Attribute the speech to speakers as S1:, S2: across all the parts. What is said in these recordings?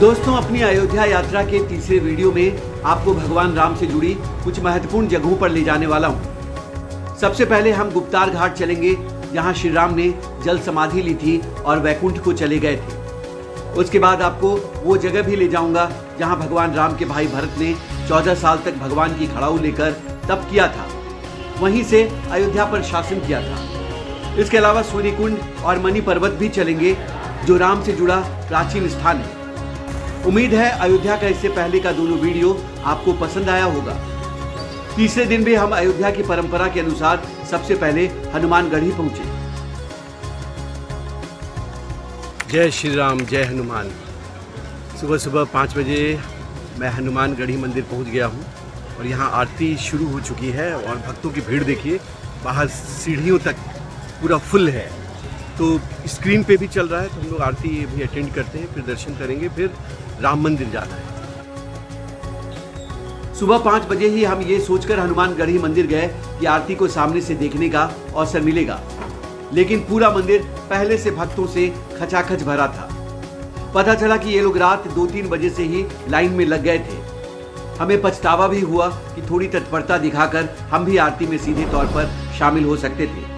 S1: दोस्तों, अपनी अयोध्या यात्रा के तीसरे वीडियो में आपको भगवान राम से जुड़ी कुछ महत्वपूर्ण जगहों पर ले जाने वाला हूँ। सबसे पहले हम गुप्तार घाट चलेंगे, जहाँ श्री राम ने जल समाधि ली थी और वैकुंठ को चले गए थे। उसके बाद आपको वो जगह भी ले जाऊंगा जहाँ भगवान राम के भाई भरत ने 14 साल तक भगवान की खड़ाऊ लेकर तप किया था, वहीं से अयोध्या पर शासन किया था। इसके अलावा सूर्यकुंड और मणि पर्वत भी चलेंगे, जो राम से जुड़ा प्राचीन स्थान है। उम्मीद है अयोध्या का इससे पहले का दोनों वीडियो आपको पसंद आया होगा। तीसरे दिन भी हम अयोध्या की परंपरा के अनुसार सबसे पहले हनुमानगढ़ी पहुंचे। जय श्री राम, जय हनुमान। सुबह सुबह 5 बजे मैं हनुमानगढ़ी मंदिर पहुंच गया हूं और यहां आरती शुरू हो चुकी है और भक्तों की भीड़ देखिए, बाहर सीढ़ियों तक पूरा फुल है। तो स्क्रीन पे भी चल रहा है, तो हम लोग आरती भी अटेंड करते हैं, फिर दर्शन करेंगे, फिर राम मंदिर जाना है। सुबह 5 बजे ही हम ये सोचकर हनुमानगढ़ी मंदिर गए कि आरती को सामने से देखने का अवसर मिलेगा, लेकिन पूरा मंदिर पहले से भक्तों से खचाखच भरा था। पता चला कि ये लोग रात 2-3 बजे से ही लाइन में लग गए थे। हमें पछतावा भी हुआ कि थोड़ी तत्परता दिखाकर हम भी आरती में सीधे तौर पर शामिल हो सकते थे।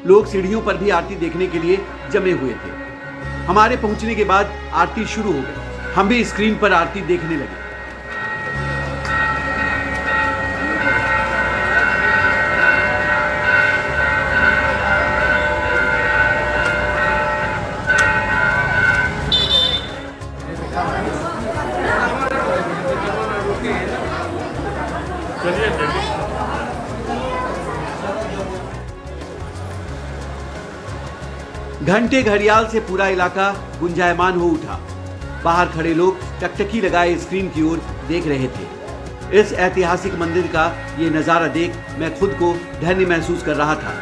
S1: लोग सीढ़ियों पर भी आरती देखने के लिए जमे हुए थे। हमारे पहुंचने के बाद आरती शुरू हो गई। हम भी स्क्रीन पर आरती देखने लगे। घंटे घड़ियाल से पूरा इलाका गुंजायमान हो उठा। बाहर खड़े लोग टकटकी लगाए स्क्रीन की ओर देख रहे थे। इस ऐतिहासिक मंदिर का ये नज़ारा देख मैं खुद को धन्य महसूस कर रहा था।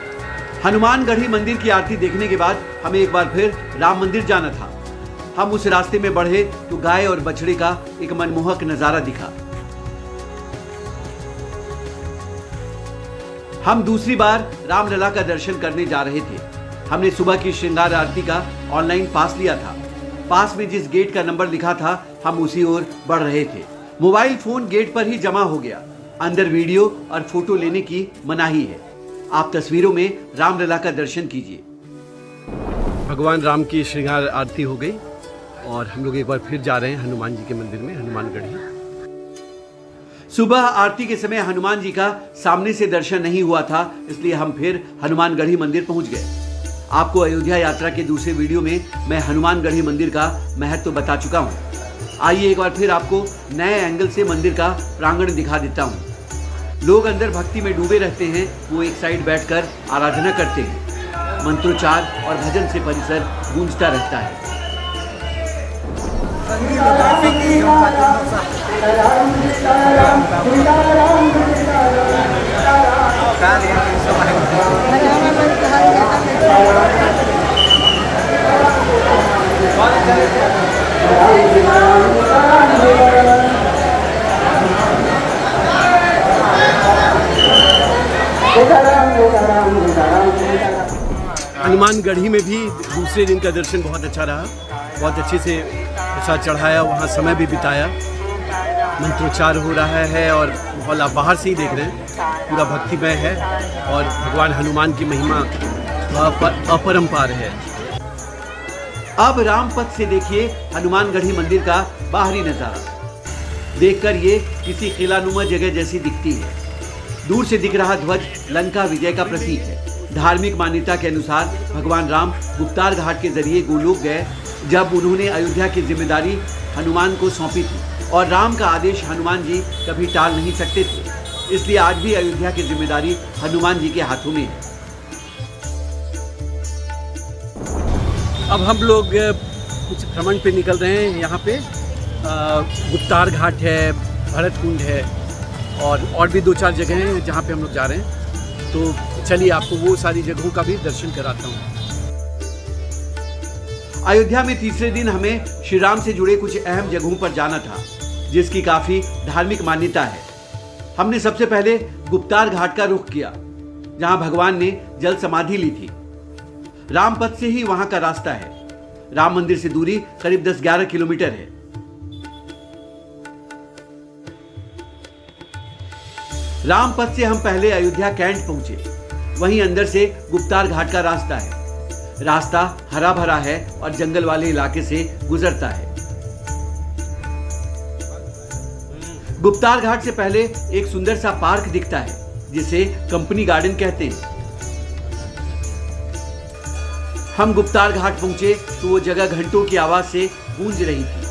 S1: हनुमानगढ़ी मंदिर की आरती देखने के बाद हमें एक बार फिर राम मंदिर जाना था। हम उस रास्ते में बढ़े तो गाय और बछड़े का एक मनमोहक नज़ारा दिखा। हम दूसरी बार रामलला का दर्शन करने जा रहे थे। हमने सुबह की श्रृंगार आरती का ऑनलाइन पास लिया था। पास में जिस गेट का नंबर लिखा था, हम उसी ओर बढ़ रहे थे। मोबाइल फोन गेट पर ही जमा हो गया। अंदर वीडियो और फोटो लेने की मनाही है। आप तस्वीरों में रामलला का दर्शन कीजिए। भगवान राम की श्रृंगार आरती हो गई और हम लोग एक बार फिर जा रहे हैं हनुमान जी के मंदिर में, हनुमानगढ़ी। सुबह आरती के समय हनुमान जी का सामने से दर्शन नहीं हुआ था, इसलिए हम फिर हनुमानगढ़ी मंदिर पहुंच गए। आपको अयोध्या यात्रा के दूसरे वीडियो में मैं हनुमानगढ़ी मंदिर का महत्व बता चुका हूं। आइए एक बार फिर आपको नए एंगल से मंदिर का प्रांगण दिखा देता हूं। लोग अंदर भक्ति में डूबे रहते हैं, वो एक साइड बैठकर आराधना करते हैं। मंत्रोच्चार और भजन से परिसर गूंजता रहता है। हनुमानगढ़ी में भी दूसरे दिन का दर्शन बहुत अच्छा रहा। बहुत अच्छे से प्रसाद चढ़ाया, वहाँ समय भी बिताया। मंत्रोच्चार हो रहा है और माहौल आप बाहर से ही देख रहे हैं, पूरा भक्तिमय है और भगवान हनुमान की महिमा अपरंपार है। अब रामपथ से देखिए हनुमानगढ़ी मंदिर का बाहरी नजारा। देखकर ये किसी किलानुमा जगह जैसी दिखती है। दूर से दिख रहा ध्वज लंका विजय का प्रतीक है। धार्मिक मान्यता के अनुसार भगवान राम गुप्तार घाट के जरिए गोलोक गए, जब उन्होंने अयोध्या की जिम्मेदारी हनुमान को सौंपी थी और राम का आदेश हनुमान जी कभी टाल नहीं सकते थे। इसलिए आज भी अयोध्या की जिम्मेदारी हनुमान जी के हाथों में है। अब हम लोग कुछ भ्रमण पे निकल रहे हैं। यहाँ पे गुप्तार घाट है, भरत कुंड है और भी 2-4 जगह हैं जहाँ पे हम लोग जा रहे हैं। तो चलिए आपको वो सारी जगहों का भी दर्शन कराता हूँ। अयोध्या में तीसरे दिन हमें श्री राम से जुड़े कुछ अहम जगहों पर जाना था, जिसकी काफी धार्मिक मान्यता है। हमने सबसे पहले गुप्तार घाट का रुख किया, जहां भगवान ने जल समाधि ली थी। रामपथ से ही वहां का रास्ता है। राम मंदिर से दूरी करीब 10-11 किलोमीटर है। रामपथ से हम पहले अयोध्या कैंट पहुंचे। वहीं अंदर से गुप्तार घाट का रास्ता है। रास्ता हरा भरा है और जंगल वाले इलाके से गुजरता है। गुप्तार घाट से पहले एक सुंदर सा पार्क दिखता है जिसे कंपनी गार्डन कहते हैं। हम गुप्तार घाट पहुंचे तो वो जगह घंटों की आवाज से गूंज रही थी।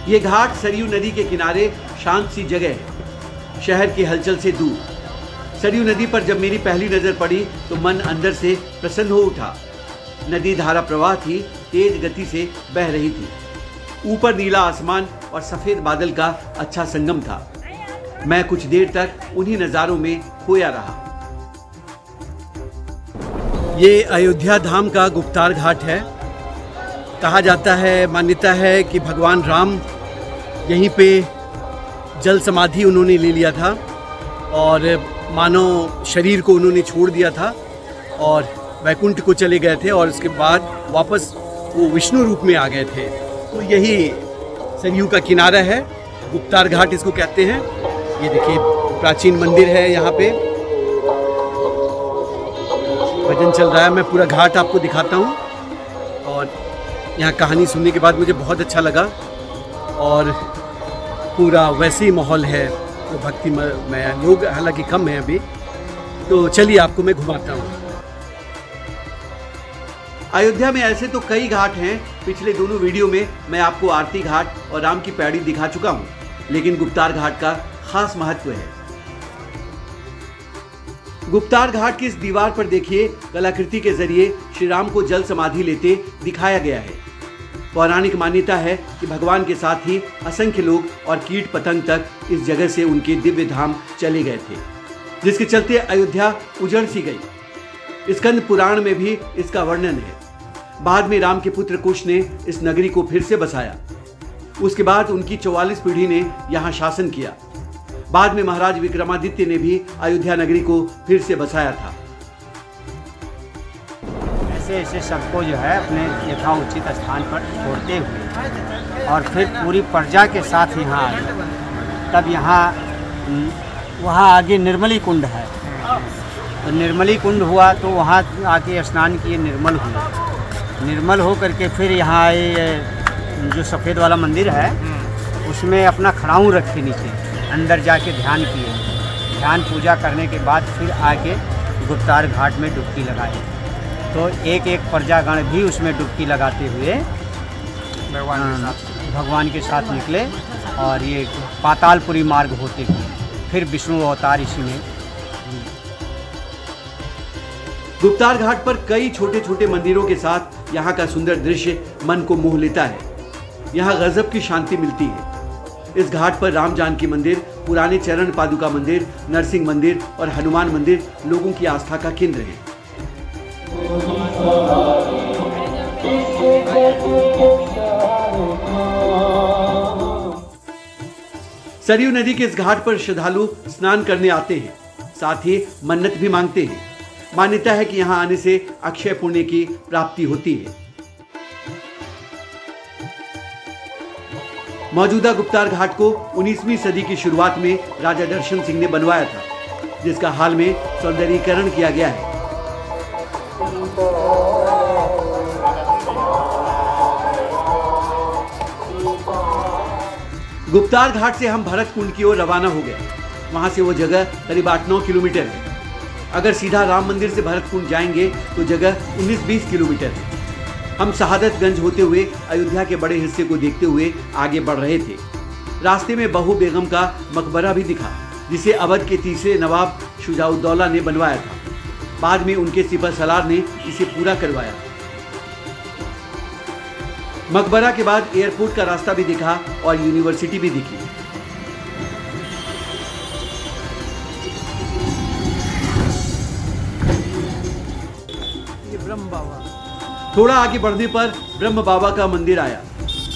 S1: ये घाट सरयू नदी के किनारे शांत सी जगह है, शहर की हलचल से दूर। सरयू नदी पर जब मेरी पहली नजर पड़ी तो मन अंदर से प्रसन्न हो उठा। नदी धारा प्रवाह थी, तेज गति से बह रही थी। ऊपर नीला आसमान और सफेद बादल का अच्छा संगम था। मैं कुछ देर तक उन्हीं नज़ारों में खोया रहा। ये अयोध्या धाम का गुप्तार घाट है। कहा जाता है, मान्यता है कि भगवान राम यहीं पे जल समाधि उन्होंने ले लिया था और मानव शरीर को उन्होंने छोड़ दिया था और वैकुंठ को चले गए थे और उसके बाद वापस वो विष्णु रूप में आ गए थे। तो यही सरयू का किनारा है, गुप्तार घाट इसको कहते हैं। ये देखिए प्राचीन मंदिर है, यहाँ पे भजन चल रहा है। मैं पूरा घाट आपको दिखाता हूँ और यहाँ कहानी सुनने के बाद मुझे बहुत अच्छा लगा और पूरा वैसे ही माहौल है। तो भक्ति में लोग हालांकि कम हैं अभी, तो चलिए आपको मैं घुमाता हूँ। अयोध्या में ऐसे तो कई घाट हैं। पिछले दोनों वीडियो में मैं आपको आरती घाट और राम की पैड़ी दिखा चुका हूँ, लेकिन गुप्तार घाट का खास महत्व है। गुप्तार घाट की इस दीवार पर देखिए, कलाकृति के जरिए श्री राम को जल समाधि लेते दिखाया गया है। पौराणिक मान्यता है कि भगवान के साथ ही असंख्य लोग और कीट पतंग तक इस जगह से उनके दिव्य धाम चले गए थे, जिसके चलते अयोध्या उजड़ सी गई। स्कंद पुराण में भी इसका वर्णन है। बाद में राम के पुत्र कुश ने इस नगरी को फिर से बसाया। उसके बाद उनकी 44 पीढ़ी ने यहाँ शासन किया। बाद में महाराज विक्रमादित्य ने भी अयोध्या नगरी को फिर से बसाया था।
S2: ऐसे ऐसे सबको जो है अपने यथाउचित स्थान पर छोड़ते हुए और फिर पूरी प्रजा के साथ यहाँ आए। तब यहाँ वहाँ आगे निर्मली कुंड है, तो निर्मली कुंड हुआ तो वहाँ आके स्नान किए, निर्मल हुए। निर्मल हो करके फिर यहाँ आए, जो सफ़ेद वाला मंदिर है उसमें अपना खड़ाऊँ रखे नीचे, अंदर जाके ध्यान किए। ध्यान पूजा करने के बाद फिर आके गुप्तार घाट में डुबकी लगाए। तो एक एक प्रजागण भी उसमें डुबकी लगाते हुए भगवान के साथ निकले और ये पातालपुरी मार्ग होते हुए फिर विष्णु अवतार इसी में।
S1: गुप्तार घाट पर कई छोटे छोटे मंदिरों के साथ यहाँ का सुंदर दृश्य मन को मोह लेता है। यहाँ गजब की शांति मिलती है। इस घाट पर राम जानकी मंदिर, पुराने चरण पादुका मंदिर, नरसिंह मंदिर और हनुमान मंदिर लोगों की आस्था का केंद्र है। सरयू नदी के इस घाट पर श्रद्धालु स्नान करने आते हैं, साथ ही मन्नत भी मांगते हैं। मान्यता है कि यहाँ आने से अक्षय पुण्य की प्राप्ति होती है। मौजूदा गुप्तार घाट को 19वीं सदी की शुरुआत में राजा दर्शन सिंह ने बनवाया था, जिसका हाल में सौंदर्यीकरण किया गया है। गुप्तार घाट से हम भरत कुंड की ओर रवाना हो गए। वहां से वो जगह करीब 8-9 किलोमीटर है। अगर सीधा राम मंदिर से भरत कुंड जाएंगे तो जगह 19-20 किलोमीटर है। हम शहादतगंज होते हुए अयोध्या के बड़े हिस्से को देखते हुए आगे बढ़ रहे थे। रास्ते में बहू बेगम का मकबरा भी दिखा, जिसे अवध के तीसरे नवाब शुजाउद्दौला ने बनवाया था। बाद में उनके सिपहसालार ने इसे पूरा करवाया। मकबरा के बाद एयरपोर्ट का रास्ता भी दिखा और यूनिवर्सिटी भी दिखी।
S3: ब्रह्म बाबा।
S1: थोड़ा आगे बढ़ने पर ब्रह्म बाबा का मंदिर आया।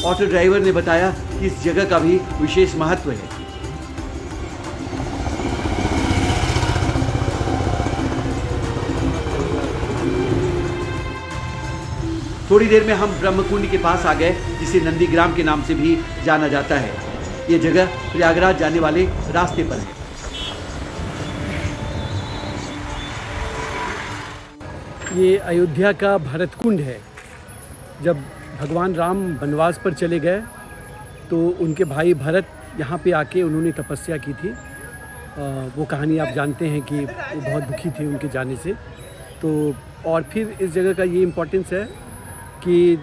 S1: ऑटो ड्राइवर ने बताया कि इस जगह का भी विशेष महत्व है। थोड़ी देर में हम ब्रह्मकुंड के पास आ गए, जिसे नंदीग्राम के नाम से भी जाना जाता है। ये जगह प्रयागराज जाने वाले रास्ते पर है। ये अयोध्या का भरत कुंड है। जब भगवान राम वनवास पर चले गए तो उनके भाई भरत यहाँ पे आके उन्होंने तपस्या की थी। वो कहानी आप जानते हैं कि वो बहुत दुखी थे उनके जाने से। तो और फिर इस जगह का ये इम्पोर्टेंस है कि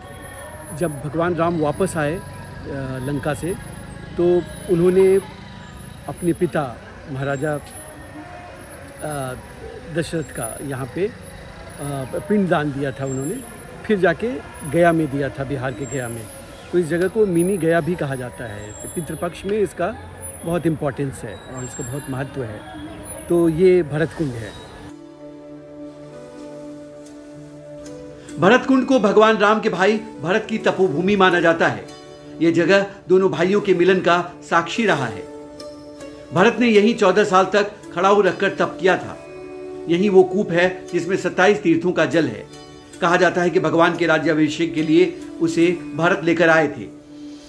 S1: जब भगवान राम वापस आए लंका से, तो उन्होंने अपने पिता महाराजा दशरथ का यहाँ पे पिंडदान दिया था उन्होंने। फिर जाके गया में दिया था, बिहार के गया में। तो इस जगह को मिनी गया भी कहा जाता है। तो पितृपक्ष में इसका बहुत इम्पोर्टेंस है और इसका बहुत महत्व है। तो ये भरत कुंड है। भरत कुंड को भगवान राम के भाई भरत की तपोभूमि माना जाता है। ये जगह दोनों भाइयों के मिलन का साक्षी रहा है। भरत ने यहीं 14 साल तक खड़ाऊ रखकर तप किया था। यही वो कूप है जिसमें 27 तीर्थों का जल है। कहा जाता है कि भगवान के राज्याभिषेक के लिए उसे भरत लेकर आए थे,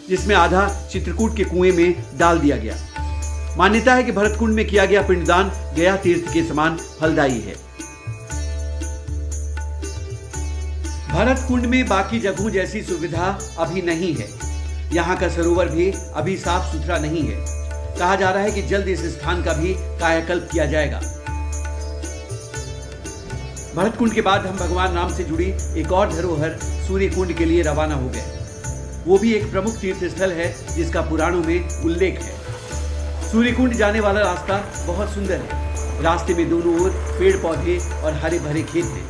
S1: जिसमें आधा चित्रकूट के कुएं में डाल दिया गया। मान्यता है कि भरत कुंड में किया गया पिंडदान गया तीर्थ के समान फलदायी है। भरत कुंड में बाकी जगहों जैसी सुविधा अभी नहीं है। यहाँ का सरोवर भी अभी साफ सुथरा नहीं है। कहा जा रहा है कि जल्द इस स्थान का भी कायाकल्प किया जाएगा। भरत कुंड के बाद हम भगवान राम से जुड़ी एक और धरोहर सूर्य कुंड के लिए रवाना हो गए। वो भी एक प्रमुख तीर्थ स्थल है जिसका पुराणों में उल्लेख है। सूर्य कुंड जाने वाला रास्ता बहुत सुंदर है। रास्ते में दोनों ओर पेड़ पौधे और हरे भरे खेत हैं।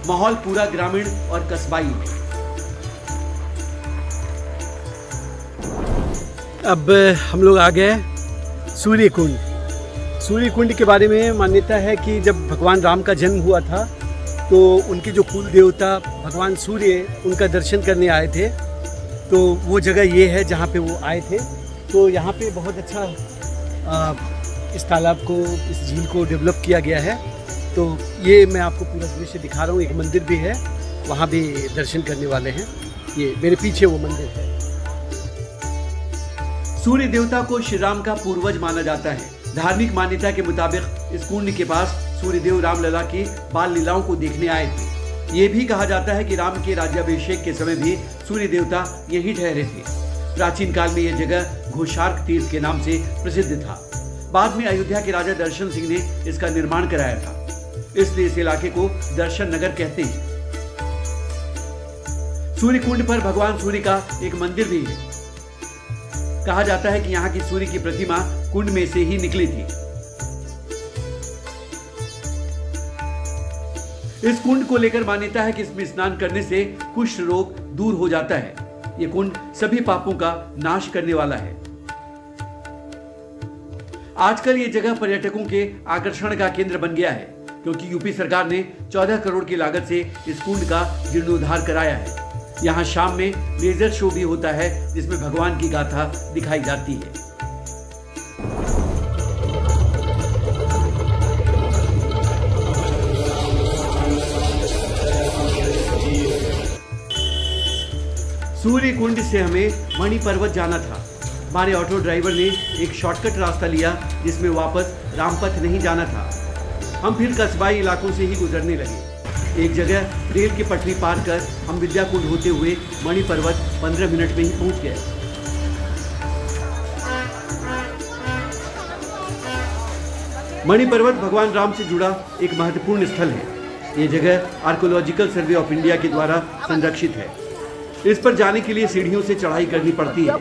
S1: माहौल पूरा ग्रामीण और कस्बाई है। अब हम लोग आ गए सूर्य कुंड। सूर्य कुंड के बारे में मान्यता है कि जब भगवान राम का जन्म हुआ था तो उनके जो कुल देवता भगवान सूर्य उनका दर्शन करने आए थे। तो वो जगह ये है जहाँ पे वो आए थे। तो यहाँ पे बहुत अच्छा इस तालाब को, इस झील को डेवलप किया गया है। तो ये मैं आपको पूरा दृश्य दिखा रहा हूँ। एक मंदिर भी है, वहाँ भी दर्शन करने वाले हैं। ये मेरे पीछे वो मंदिर है। सूर्य देवता को श्री राम का पूर्वज माना जाता है। धार्मिक मान्यता के मुताबिक इस कुंड के पास सूर्यदेव रामलला की बाल लीलाओं को देखने आए थे। ये भी कहा जाता है कि राम के राज्याभिषेक के समय भी सूर्य देवता यही ठहरे थे। प्राचीन काल में यह जगह घोषार्क तीर्थ के नाम से प्रसिद्ध था। बाद में अयोध्या के राजा दर्शन सिंह ने इसका निर्माण कराया था, इसलिए इस इलाके को दर्शन नगर कहते हैं। सूर्य कुंड पर भगवान सूर्य का एक मंदिर भी है। कहा जाता है कि यहाँ की सूर्य की प्रतिमा कुंड में से ही निकली थी। इस कुंड को लेकर मान्यता है कि इसमें स्नान करने से कुष्ठ रोग दूर हो जाता है। ये कुंड सभी पापों का नाश करने वाला है। आजकल ये जगह पर्यटकों के आकर्षण का केंद्र बन गया है, क्योंकि यूपी सरकार ने 14 करोड़ की लागत से इस कुंड का जीर्णोद्धार कराया है। यहाँ शाम में लेजर शो भी होता है, जिसमें भगवान की गाथा दिखाई जाती है। सूर्य कुंड से हमें मणि पर्वत जाना था। हमारे ऑटो ड्राइवर ने एक शॉर्टकट रास्ता लिया, जिसमें वापस रामपथ नहीं जाना था। हम फिर कस्बाई इलाकों से ही गुजरने लगे। एक जगह रेल की पटरी पार कर हम विद्याकुंड होते हुए मणि पर्वत 15 मिनट में ही पहुंच गए। मणि पर्वत भगवान राम से जुड़ा एक महत्वपूर्ण स्थल है। ये जगह आर्कियोलॉजिकल सर्वे ऑफ इंडिया के द्वारा संरक्षित है। इस पर जाने के लिए सीढ़ियों से चढ़ाई करनी पड़ती है।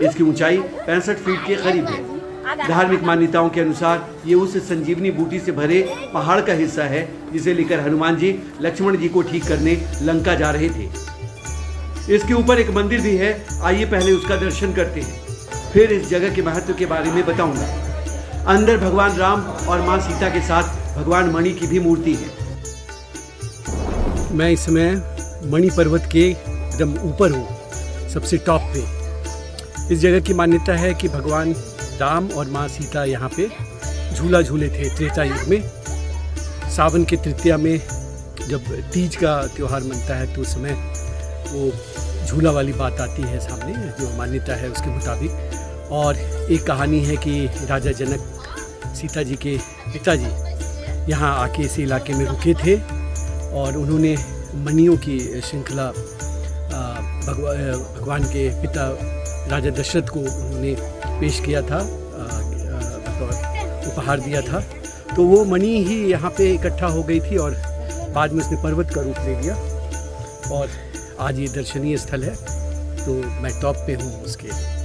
S1: इसकी ऊंचाई 65 फीट के करीब है। धार्मिक मान्यताओं के अनुसार ये उस संजीवनी बूटी से भरे पहाड़ का हिस्सा है, जिसे लेकर हनुमान जी लक्ष्मण जी को ठीक करने लंका जा रहे थे। इसके ऊपर एक मंदिर भी है। आइए पहले उसका दर्शन करते हैं, फिर इस जगह के महत्व के बारे में बताऊंगा। अंदर भगवान राम और मां सीता के साथ भगवान मणि की भी मूर्ति है। मैं इस समय मणि पर्वत के एकदम ऊपर हूँ, सबसे टॉप पे। इस जगह की मान्यता है कि भगवान राम और माँ सीता यहाँ पे झूला झूले थे त्रेता युग में। सावन के तृतीया में जब तीज का त्यौहार मनता है तो उस समय वो झूला वाली बात आती है सामने, जो मान्यता है उसके मुताबिक। और एक कहानी है कि राजा जनक सीता जी के पिताजी यहाँ आके इस इलाके में रुके थे और उन्होंने मणियों की श्रृंखला भगवान के पिता राजा दशरथ को उन्होंने पेश किया था, उपहार दिया था। तो वो मणि ही यहाँ पे इकट्ठा हो गई थी और बाद में उसने पर्वत का रूप ले लिया और आज ये दर्शनीय स्थल है। तो मैं टॉप पे हूँ उसके।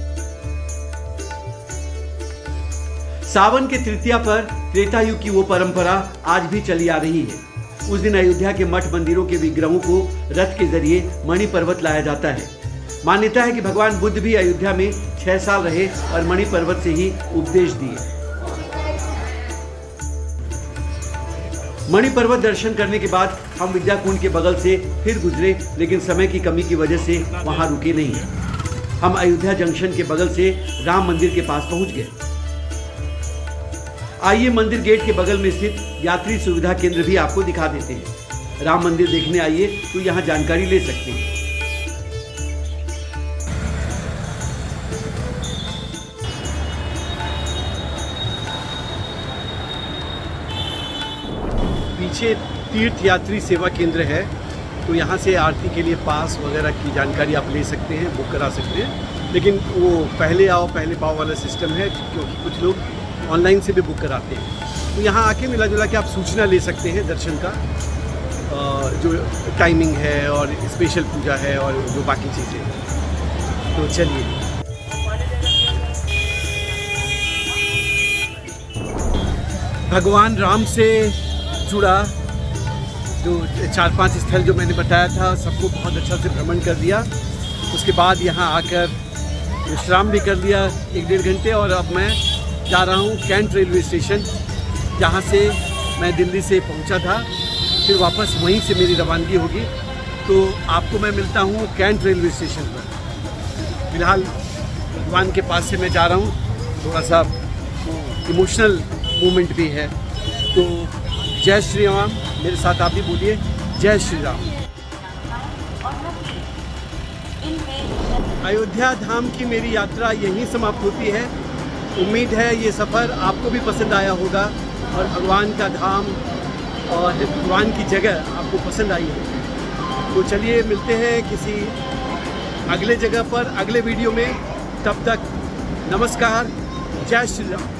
S1: सावन के तृतीया पर त्रेता युग की वो परंपरा आज भी चली आ रही है। उस दिन अयोध्या के मठ मंदिरों के विग्रहों को रथ के जरिए मणि पर्वत लाया जाता है। मान्यता है कि भगवान बुद्ध भी अयोध्या में 6 साल रहे और मणि पर्वत से ही उपदेश दिए। मणि पर्वत दर्शन करने के बाद हम विद्याकुंड के बगल से फिर गुजरे, लेकिन समय की कमी की वजह से वहां रुके नहीं। हम अयोध्या जंक्शन के बगल से राम मंदिर के पास पहुंच गए। आइए मंदिर गेट के बगल में स्थित यात्री सुविधा केंद्र भी आपको दिखा देते हैं। राम मंदिर देखने आइए तो यहाँ जानकारी ले सकते हैं। पीछे तीर्थ यात्री सेवा केंद्र है, तो यहाँ से आरती के लिए पास वगैरह की जानकारी आप ले सकते हैं, बुक करा सकते हैं। लेकिन वो पहले आओ पहले पाओ वाला सिस्टम है, क्योंकि कुछ लोग ऑनलाइन से भी बुक कराते हैं। तो यहाँ आके मिला जुला के आप सूचना ले सकते हैं दर्शन का, जो टाइमिंग है और स्पेशल पूजा है और जो बाकी चीज़ें। तो चलिए, भगवान राम से जुड़ा जो 4-5 स्थल जो मैंने बताया था सबको बहुत अच्छा से भ्रमण कर दिया। उसके बाद यहाँ आकर विश्राम भी कर लिया 1-1.5 घंटे और अब मैं जा रहा हूँ कैंट रेलवे स्टेशन, जहाँ से मैं दिल्ली से पहुँचा था। फिर वापस वहीं से मेरी रवानगी होगी। तो आपको मैं मिलता हूँ कैंट रेलवे स्टेशन पर। फिलहाल भगवान के पास से मैं जा रहा हूँ, थोड़ा सा इमोशनल मोमेंट भी है। तो जय श्री राम, मेरे साथ आप भी बोलिए जय श्री राम। अयोध्या धाम की मेरी यात्रा यहीं समाप्त होती है। उम्मीद है ये सफ़र आपको भी पसंद आया होगा और भगवान का धाम और भगवान की जगह आपको पसंद आई होगी। तो चलिए मिलते हैं किसी अगले जगह पर, अगले वीडियो में। तब तक नमस्कार, जय श्री राम।